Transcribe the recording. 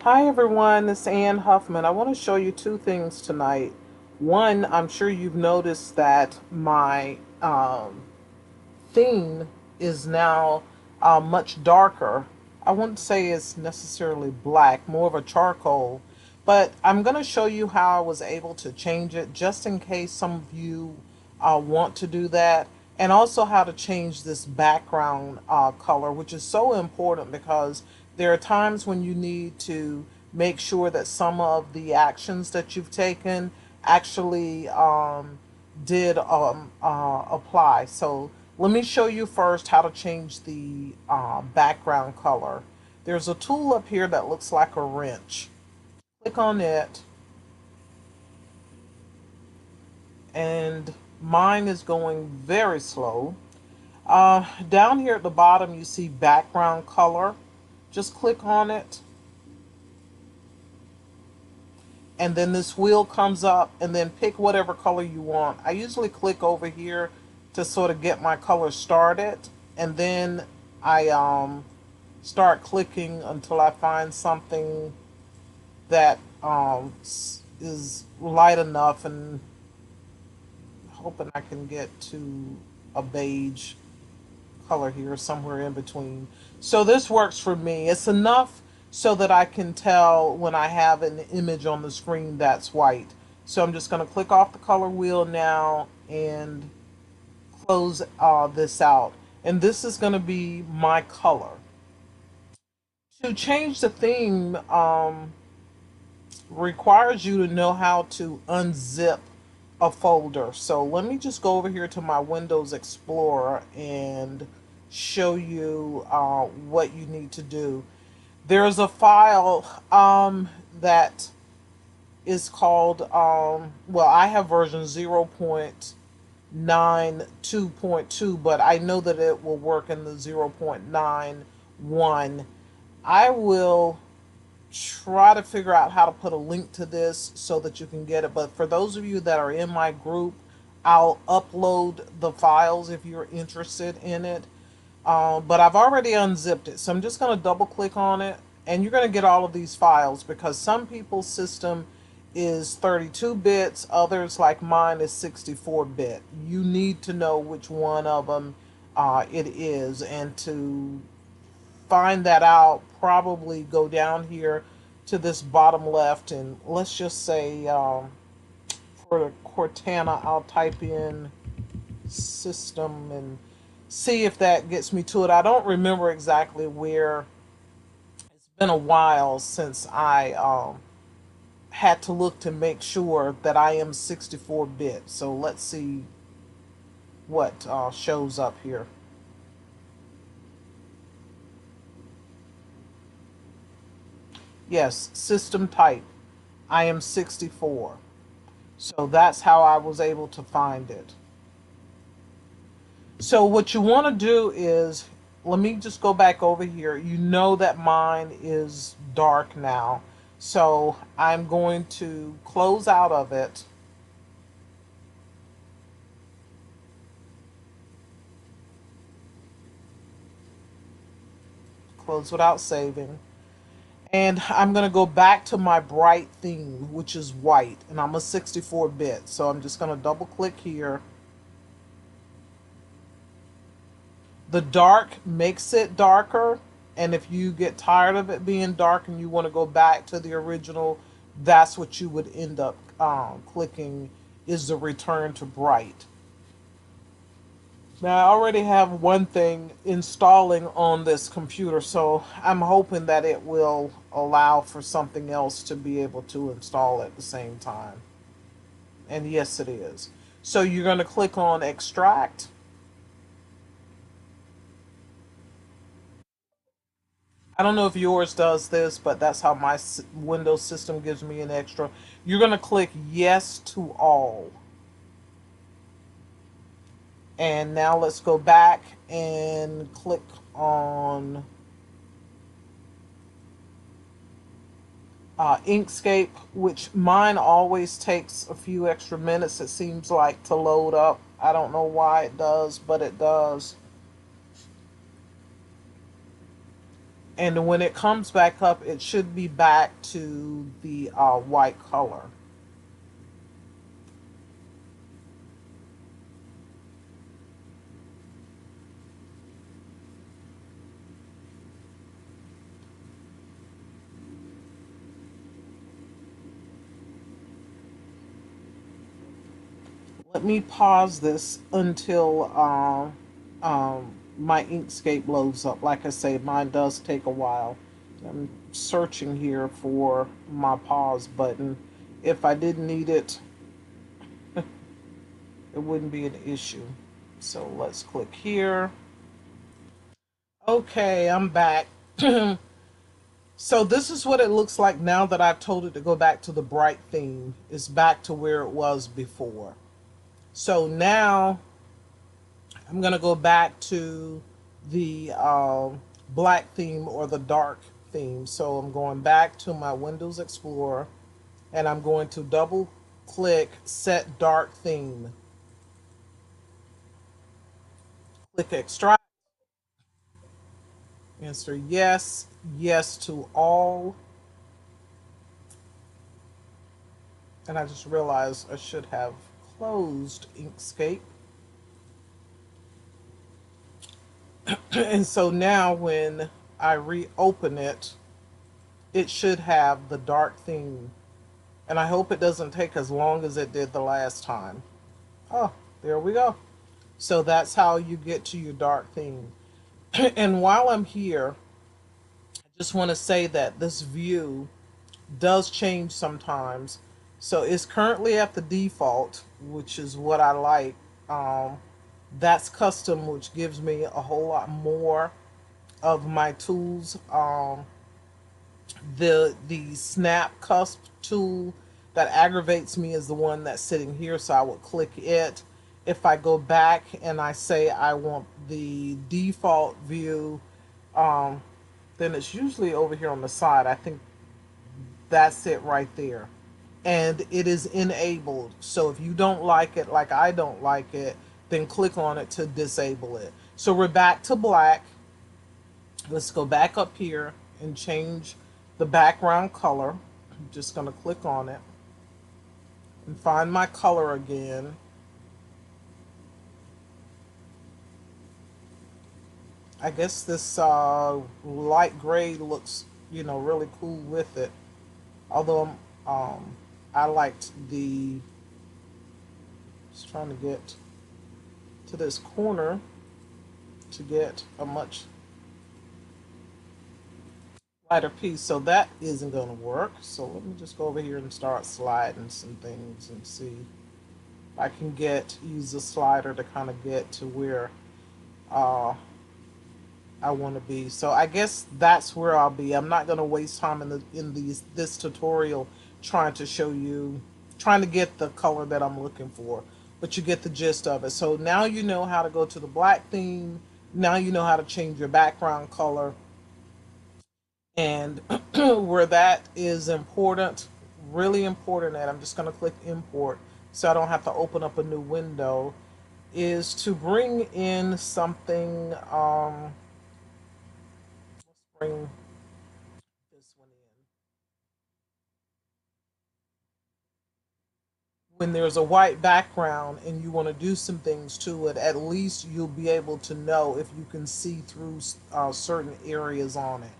Hi everyone, it's Ann Huffman. I want to show you two things tonight. One, I'm sure you've noticed that my theme is now much darker. I wouldn't say it's necessarily black, more of a charcoal, but I'm going to show you how I was able to change it just in case some of you want to do that, and also how to change this background color, which is so important because there are times when you need to make sure that some of the actions that you've taken actually did apply. So let me show you first how to change the background color. There's a tool up here that looks like a wrench. Click on it, and mine is going very slow. Down here at the bottom, you see background color. Just click on it, and then this wheel comes up, and then pick whatever color you want. I usually click over here to sort of get my color started, and then I start clicking until I find something that is light enough, and hoping I can get to a beige color here somewhere in between. So this works for me. It's enough so that I can tell when I have an image on the screen that's white. So I'm just going to click off the color wheel now and close this out. And this is going to be my color. To change the theme requires you to know how to unzip a folder. So let me just go over here to my Windows Explorer and show you what you need to do. There's a file that is called, well, I have version 0.92.2, but I know that it will work in the 0.91. I will try to figure out how to put a link to this so that you can get it. But for those of you that are in my group, I'll upload the files if you're interested in it. But I've already unzipped it, so I'm just going to double click on it, and you're going to get all of these files because some people's system is 32 bits, others like mine is 64 bit. You need to know which one of them it is, and to find that out, probably go down here to this bottom left, and let's just say for the Cortana, I'll type in system and see if that gets me to it. I don't remember exactly where. It's been a while since I had to look to make sure that I am 64-bit. So let's see what shows up here. Yes, system type. I am 64. So that's how I was able to find it. So what you want to do is, let me just go back over here. You know that mine is dark now. So I'm going to close out of it. Close without saving. And I'm going to go back to my bright theme, which is white. And I'm a 64-bit. So I'm just going to double click here. The dark makes it darker, and if you get tired of it being dark and you want to go back to the original, that's what you would end up clicking, is the return to bright. Now I already have one thing installing on this computer, so I'm hoping that it will allow for something else to be able to install at the same time. And yes, it is. So you're going to click on extract. I don't know if yours does this, but that's how my Windows system gives me an extra. You're going to click yes to all. And now let's go back and click on Inkscape, which mine always takes a few extra minutes, it seems like, to load up. I don't know why it does, but it does. And when it comes back up, it should be back to the white color. Let me pause this until my Inkscape loads up. Like I say, mine does take a while. I'm searching here for my pause button. If I didn't need it, it wouldn't be an issue. So let's click here. Okay, I'm back. So this is what it looks like now that I've told it to go back to the bright theme. It's back to where it was before. So now I'm going to go back to the black theme or the dark theme. So I'm going back to my Windows Explorer and I'm going to double click set dark theme. Click extract, answer yes, yes to all. And I just realized I should have closed Inkscape. And so now when I reopen it, it should have the dark theme. And I hope it doesn't take as long as it did the last time. Oh, there we go. So that's how you get to your dark theme. And while I'm here, I just want to say that this view does change sometimes. So it's currently at the default, which is what I like. Um, that's custom, which gives me a whole lot more of my tools. The snap cusp tool that aggravates me is the one that's sitting here, so I would click it. If I go back and I say I want the default view, um, then it's usually over here on the side. I think that's it right there. And it is enabled. So if you don't like it like I don't like it, then click on it to disable it. So we're back to black. Let's go back up here and change the background color. I'm just going to click on it and find my color again. I guess this light gray looks, really cool with it. Although I liked the, just trying to get to this corner to get a much lighter piece. So that isn't going to work. So let me just go over here and start sliding some things and see if I can use the slider to kind of get to where uh, I want to be. So I guess that's where I'll be. I'm not going to waste time in this tutorial trying to show you, trying to get the color that I'm looking for, but you get the gist of it. So now you know how to go to the black theme. Now you know how to change your background color, and where that is important, really important, and I'm just going to click import so I don't have to open up a new window, is to bring in something. Let's bring this one in. When there's a white background and you want to do some things to it, at least you'll be able to know if you can see through certain areas on it.